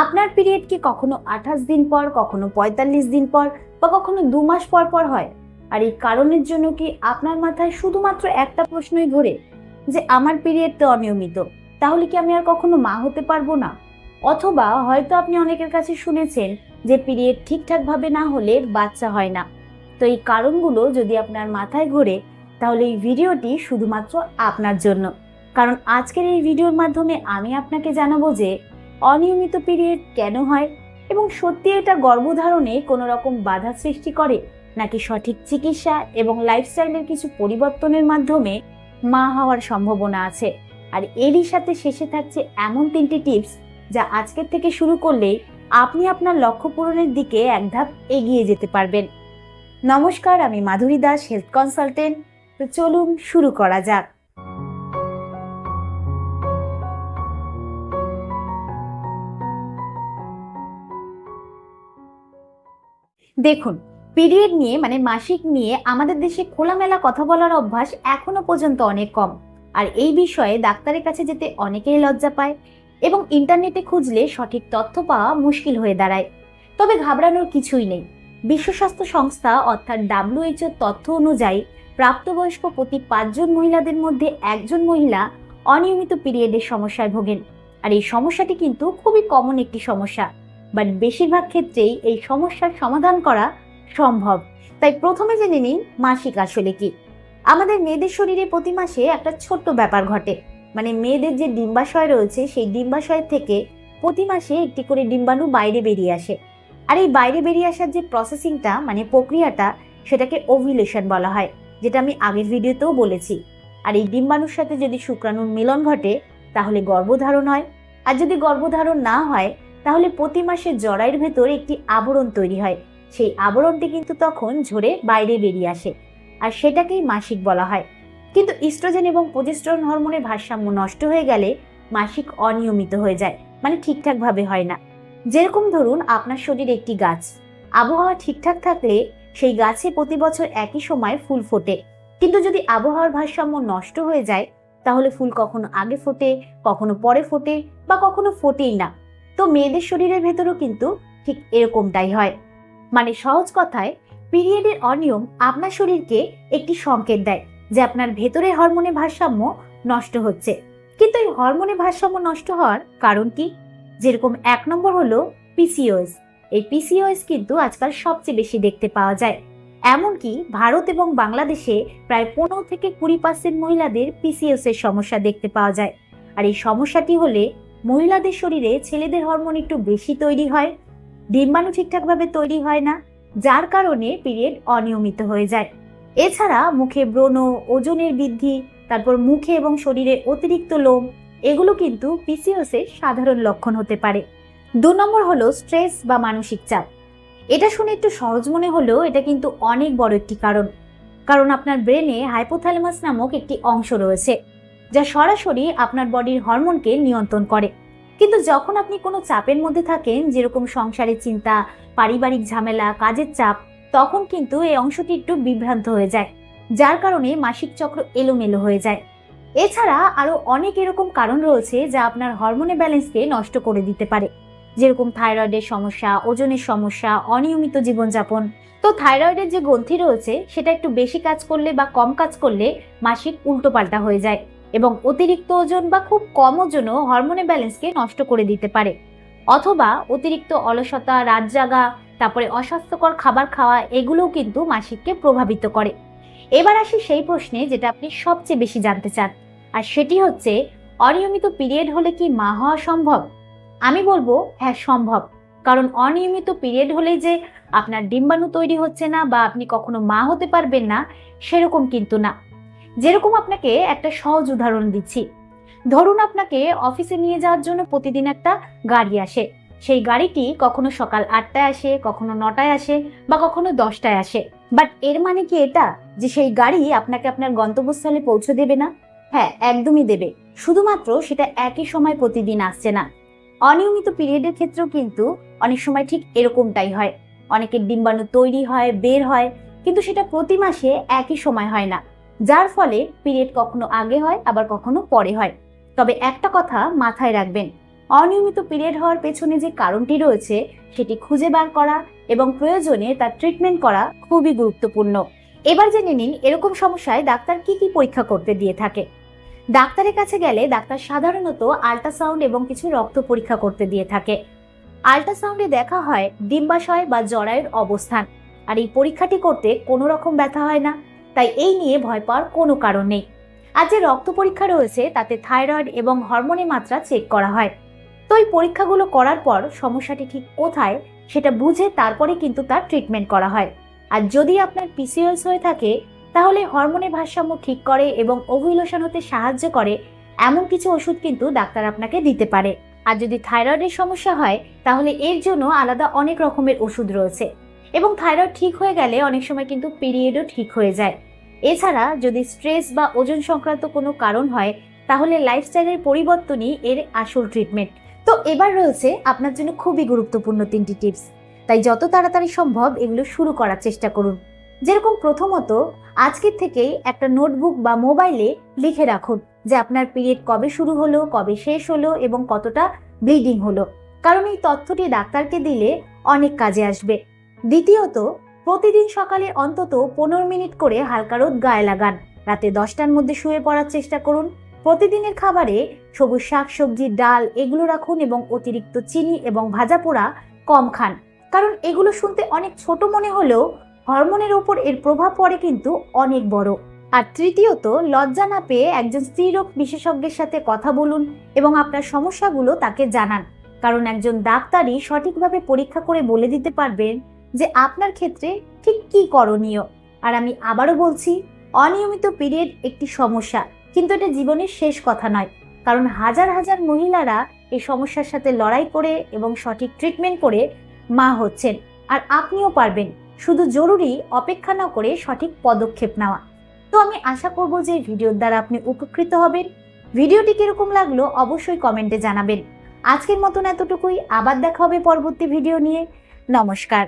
আপনার পিরিয়ড কি কখনো 28 দিন পর, কখনো 45 দিন পর বা কখনো 2 মাস পর পর হয়? আর এই কারণের জন্য কি আপনার মাথায় শুধুমাত্র একটা প্রশ্নই ঘোরে যে আমার পিরিয়ড তো অনিয়মিত, তাহলে কি আমি আর কখনো মা হতে পারবো না? অথবা হয়তো আপনি অনেকের কাছে শুনেছেন যে পিরিয়ড ঠিকঠাক ভাবে না হলে বাচ্চা হয় না। তো এই কারণগুলো যদি আপনার মাথায় ঘোরে, তাহলে এই ভিডিওটি শুধুমাত্র আপনার জন্য। কারণ আজকের এই ভিডিওর মাধ্যমে আমি আপনাকে জানাবো যে অনিয়মিত পিরিয়ড কেন হয় এবং সত্যি এটা গর্ভধারণে কোনো রকম বাধা সৃষ্টি করে, নাকি সঠিক চিকিৎসা এবং লাইফস্টাইলের কিছু পরিবর্তনের মাধ্যমে মা হওয়ার সম্ভাবনা আছে। আর এরই সাথে শেষে থাকছে এমন 3টি টিপস যা আজকের থেকে শুরু করলেই আপনি আপনার লক্ষ্য পূরণের দিকে এক ধাপ এগিয়ে যেতে পারবেন। নমস্কার, আমি মাধুরী দাস, হেলথ কনসালটেন্ট। তো চলুন শুরু করা যাক। দেখুন, পিরিয়ড নিয়ে মানে মাসিক নিয়ে আমাদের দেশে খোলামেলা কথা বলার অভ্যাস এখনো পর্যন্ত অনেক কম। আর এই বিষয়ে ডাক্তারের কাছে যেতে অনেকেই লজ্জা পায় এবং ইন্টারনেটে খুঁজলে সঠিক তথ্য পাওয়া মুশকিল হয়ে দাঁড়ায়। তবে ঘাবড়ানোর কিছুই নেই। বিশ্ব স্বাস্থ্য সংস্থা অর্থাৎ WHO তথ্য অনুযায়ী প্রাপ্তবয়স্ক প্রতি 5 জন মহিলাদের মধ্যে একজন মহিলা অনিয়মিত পিরিয়ডের সমস্যায় ভোগেন। আর এই সমস্যাটি কিন্তু খুবই কমন একটি সমস্যা, বাট বেশিরভাগ ক্ষেত্রেই এই সমস্যার সমাধান করা সম্ভব। তাই প্রথমে জেনে নিন মাসিক আসলে কি। আমাদের মেয়েদের শরীরে প্রতি মাসে একটা ছোট্ট ব্যাপার ঘটে, মানে মেয়েদের যে ডিম্বাশয় রয়েছে সেই ডিম্বাশয় থেকে প্রতি মাসে একটি করে ডিম্বাণু বাইরে বেরিয়ে আসে। আর এই বাইরে বেরিয়ে আসার যে প্রসেসিংটা মানে প্রক্রিয়াটা, সেটাকে ওভিউলেশন বলা হয়, যেটা আমি আগের ভিডিওতেও বলেছি। আর এই ডিম্বাণুর সাথে যদি শুক্রাণুর মিলন ঘটে তাহলে গর্ভধারণ হয়। আর যদি গর্ভধারণ না হয় তাহলে প্রতি মাসে জরায়ুর ভেতর একটি আবরণ তৈরি হয়। সেই আবরণটি কিন্তু তখন ঝরে বাইরে বেরিয়ে আসে, আর সেটাকেই মাসিক বলা হয়। কিন্তু ইস্ট্রোজেন এবং প্রোজেস্টেরন হরমোনের ভারসাম্য নষ্ট হয়ে গেলে মাসিক অনিয়মিত হয়ে যায়, মানে ঠিকঠাক ভাবে হয় না। যেরকম ধরুন আপনার শরীরে একটি গাছ, আবহাওয়া ঠিকঠাক থাকলে সেই গাছে প্রতি বছর একই সময় ফুল ফোটে। কিন্তু যদি আবহাওয়ার ভারসাম্য নষ্ট হয়ে যায় তাহলে ফুল কখনো আগে ফোটে, কখনো পরে ফোটে বা কখনো ফোটেই না। তো মেয়েদের শরীরের ভেতরও কিন্তু ঠিক এরকমটাই হয়। মানে সহজ কথায়, পিরিয়ডের অনিয়ম আপনার শরীরকে একটি সংকেত দেয় যে আপনার ভেতরের হরমোনের ভারসাম্য নষ্ট হচ্ছে। কিন্তু এই হরমোনের ভারসাম্য নষ্ট হওয়ার কারণ কি? যেরকম 1 নম্বর হলো পিসিওএস। এই পিসিওএস কিন্তু আজকাল সবচেয়ে বেশি দেখতে পাওয়া যায়। এমনকি ভারত এবং বাংলাদেশে প্রায় 15 থেকে 20% মহিলাদের পিসিওএস এর সমস্যা দেখতে পাওয়া যায়। আর এই সমস্যাটি হলে মহিলাদের শরীরে ছেলেদের হরমোন একটু বেশি তৈরি হয়, ডিম্বাণু ঠিকঠাকভাবে তৈরি হয় না, যার কারণে পিরিয়ড অনিয়মিত হয়ে যায়। এছাড়া মুখে ব্রণ, ওজনের বৃদ্ধি, তারপর মুখে এবং শরীরে অতিরিক্ত লোম, এগুলো কিন্তু পিসিওএস এর সাধারণ লক্ষণ হতে পারে। 2 নম্বর হলো স্ট্রেস বা মানসিক চাপ। এটা শুনে একটু সহজ মনে হলেও এটা কিন্তু অনেক বড় একটি কারণ। কারণ আপনার ব্রেনে হাইপোথ্যালামাস নামক একটি অংশ রয়েছে যা সরাসরি আপনার বডির হরমোনকে নিয়ন্ত্রণ করে। কিন্তু যখন আপনি কোনো চাপের মধ্যে থাকেন, যেরকম সংসারের চিন্তা, পারিবারিক ঝামেলা, কাজের চাপ, তখন কিন্তু এই অংশটি একটু বিভ্রান্ত হয়ে যায়, যার কারণে মাসিক চক্র এলোমেলো হয়ে যায়। এছাড়া আরো অনেক এরকম কারণ রয়েছে যা আপনার হরমোনের ব্যালেন্সকে নষ্ট করে দিতে পারে, যেরকম থাইরয়েডের সমস্যা, ওজনের সমস্যা, অনিয়মিত জীবনযাপন। তো থাইরয়েডের যে গ্রন্থি রয়েছে সেটা একটু বেশি কাজ করলে বা কম কাজ করলে মাসিক উল্টোপাল্টা হয়ে যায়, এবং অতিরিক্ত ওজন বা খুব কম ওজনও হরমোনের ব্যালেন্সকে নষ্ট করে দিতে পারে। অথবা অতিরিক্ত অলসতা, রাত জাগা, তারপরে অস্বাস্থ্যকর খাবার খাওয়া, এগুলোও কিন্তু মাসিককে প্রভাবিত করে। এবার আসি সেই প্রশ্নে যেটা আপনি সবচেয়ে বেশি জানতে চান, আর সেটি হচ্ছে অনিয়মিত পিরিয়ড হলে কি মা হওয়া সম্ভব? আমি বলবো হ্যাঁ, সম্ভব। কারণ অনিয়মিত পিরিয়ড হলে যে আপনার ডিম্বাণু তৈরি হচ্ছে না বা আপনি কখনো মা হতে পারবেন না, সেরকম কিন্তু না। যেরকম আপনাকে একটা সহজ উদাহরণ দিচ্ছি। ধরুন আপনাকে অফিসে নিয়ে যাওয়ার জন্য প্রতিদিন একটা গাড়ি আসে। সেই গাড়িটি কখনো সকাল 8টায় আসে, কখনো 9টায় আসে বা কখনো 10টায় আসে। বাট এর মানে কি এটা যে সেই গাড়ি আপনাকে আপনার গন্তব্যস্থলে পৌঁছে দেবে না? হ্যাঁ, একদমই দেবে। শুধুমাত্র সেটা একই সময় প্রতিদিন আসছে না। অনিয়মিত পিরিয়ডের ক্ষেত্রেও কিন্তু অনেক সময় ঠিক এরকমটাই হয়। অনেকের ডিম্বাণু তৈরি হয়, বের হয়, কিন্তু সেটা প্রতি মাসে একই সময় হয় না, যার ফলে পিরিয়ড কখনো আগে হয় আবার কখনো পরে হয়। তবে একটা কথা মাথায় রাখবেন, অনিয়মিত পিরিয়ড হওয়ার পেছনে যে কারণটি রয়েছে সেটি খুঁজে বার করা এবং প্রয়োজনে তার ট্রিটমেন্ট করা খুবই গুরুত্বপূর্ণ। এবার জেনে নিন এরকম সমস্যায় ডাক্তার কি কি পরীক্ষা করতে দিয়ে থাকে। ডাক্তারের কাছে গেলে ডাক্তার সাধারণত আল্ট্রাসাউন্ড এবং কিছু রক্ত পরীক্ষা করতে দিয়ে থাকে। আল্ট্রাসাউন্ডে দেখা হয় ডিম্বাশয় বা জরায়ুর অবস্থান, আর এই পরীক্ষাটি করতে কোনো রকম ব্যথা হয় না, তাই এই নিয়ে ভয় পাওয়ার কোনো কারণ নেই। আর যে রক্ত পরীক্ষা রয়েছে তাতে থাইরয়েড এবং হরমোনের মাত্রা চেক করা হয়। তো এই পরীক্ষাগুলো করার পর সমস্যাটি ঠিক কোথায় সেটা বুঝে তারপরে কিন্তু তার ট্রিটমেন্ট করা হয়। আর যদি আপনার পিসিওএস হয়ে থাকে তাহলে হরমোনের ভারসাম্য ঠিক করে এবং ওভুলেশন হতে সাহায্য করে এমন কিছু ওষুধ কিন্তু ডাক্তার আপনাকে দিতে পারে। আর যদি থাইরয়েডের সমস্যা হয় তাহলে এর জন্য আলাদা অনেক রকমের ওষুধ রয়েছে, এবং থাইরয়েড ঠিক হয়ে গেলে অনেক সময় কিন্তু পিরিয়ডও ঠিক হয়ে যায়। এছাড়া যদি স্ট্রেস বা ওজন সংক্রান্ত কোনো কারণ হয় তাহলে লাইফস্টাইলের পরিবর্তনই এর আসল ট্রিটমেন্ট। তো এবার রয়েছে আপনার জন্য খুবই গুরুত্বপূর্ণ 3টি টিপস, তাই যত তাড়াতাড়ি সম্ভব এগুলো শুরু করার চেষ্টা করুন। যেরকম প্রথমত, আজকের থেকেই একটা নোটবুক বা মোবাইলে লিখে রাখুন যে আপনার পিরিয়ড কবে শুরু হলো, কবে শেষ হলো এবং কতটা ব্লিডিং হলো, কারণ এই তথ্যটি ডাক্তারকে দিলে অনেক কাজে আসবে। দ্বিতীয়ত, প্রতিদিন সকালে অন্তত 15 মিনিট করে হালকা রোদ গায়ে লাগান। রাতে 10টার মধ্যে শুয়ে পড়ার চেষ্টা করুন। প্রতিদিনের খাবারে সবুজ শাকসবজি, ডাল এগুলো রাখুন এবং অতিরিক্ত চিনি এবং ভাজা পোড়া কম খান, কারণ এগুলো শুনতে অনেক ছোট মনে হলেও হরমোনের উপর এর প্রভাব পড়ে কিন্তু অনেক বড়। আর তৃতীয়ত, লজ্জা না পেয়ে একজন স্ত্রীরোগ বিশেষজ্ঞের সাথে কথা বলুন এবং আপনার সমস্যাগুলো তাকে জানান, কারণ একজন ডাক্তারই সঠিকভাবে পরীক্ষা করে বলে দিতে পারবেন যে আপনার ক্ষেত্রে ঠিক কি করণীয়। আর আমি আবারও বলছি, অনিয়মিত পিরিয়ড একটি সমস্যা, কিন্তু এটা জীবনের শেষ কথা নয়, কারণ হাজার হাজার মহিলারা এই সমস্যার সাথে লড়াই করে এবং সঠিক ট্রিটমেন্ট করে মা হচ্ছেন। আর আপনিও পারবেন, শুধু জরুরি অপেক্ষা না করে সঠিক পদক্ষেপ নেওয়া। তো আমি আশা করব যে ভিডিওর দ্বারা আপনি উপকৃত হবেন। ভিডিওটি কিরকম লাগলো অবশ্যই কমেন্টে জানাবেন। আজকের মতন এতটুকুই, আবার দেখা হবে পরবর্তী ভিডিও নিয়ে। নমস্কার।